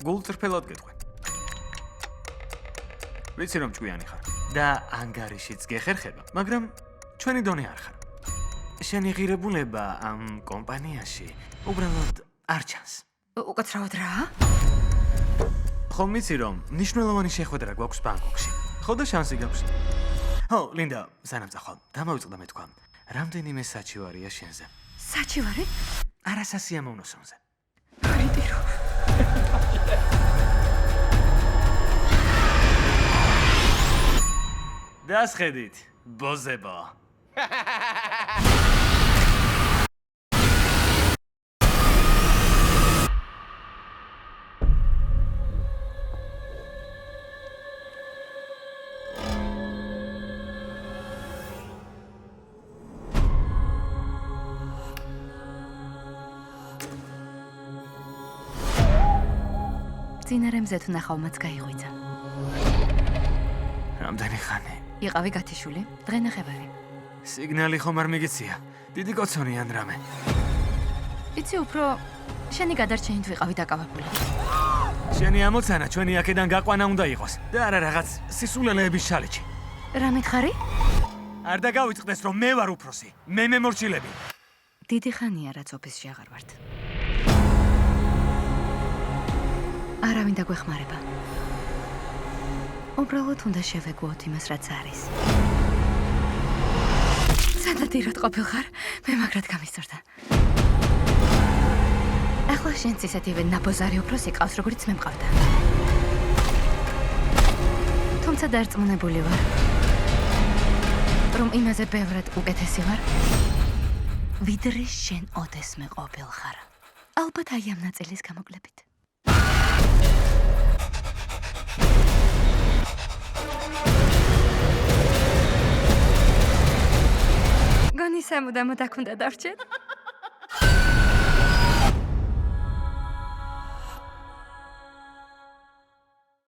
გულწრფელად გეტყვი. ვიცი რომ ჭკვიანი ხარ და ანგარიშიც გეხერხება, მაგრამ ჩვენი დონე არ ხარ. შენი ღირებულება ამ კომპანიაში უბრალოდ არ ჩანს. უკაცრავად რა? ხომ ვიცი რომ მნიშვნელოვანი შეხვედრა გვაქვს ბანგკოკში. ხო და შანსი გაქვს. ხო, ლინდა, სანამ წახვალ, დამავიწყდა მე თქვა. რამდენიმე საჩივარია შენზე. საჩივარი? არასასიამოვნო სონზე. არიტირო. დასხედით, ბოზებო. წინარემზე თუ ნახავმაც გაიღვიძა. რამდენი ხანი? იყავი გათიშული, დღენახევარი. სიგნალი ხომ არ მიგიცია? დიდი კოცონი ან რამე? იცი უფრო შენი გადარჩენით ვიყავი დაკავებული. შენი ამოცანა ჩვენი აქედან გაყვანა უნდა იყოს და არა რაღაც სისულელეების შალიჩი. რა მითხარი? არ დაგავიწყდეს რომ მე ვარ უფროსი. მე მემორჩილები. დიდი ხანია რაც ოფისში აღარ ვართ. არავინ დაგვეხმარება. უბრალოდ უნდა შევეგუოთ იმას, რაც არის. სადადირად ყოფილ ხარ, მე მაგრად გამისწორდა. ახლა შენც ისეთივე ნაბოზარი უფროსი ყავს, როგორც მე მყავდა. თუმცა დარწმუნებული ვარ, რომ იმაზე ბევრად უკეთესი ვარ, ვიდრე შენ ოდესმე ყოფილ ხარ. ალბათ აი ამ ნაწილის გამოკლებით. გონი სამუდამოდ აქ უნდა დავრჩეთ?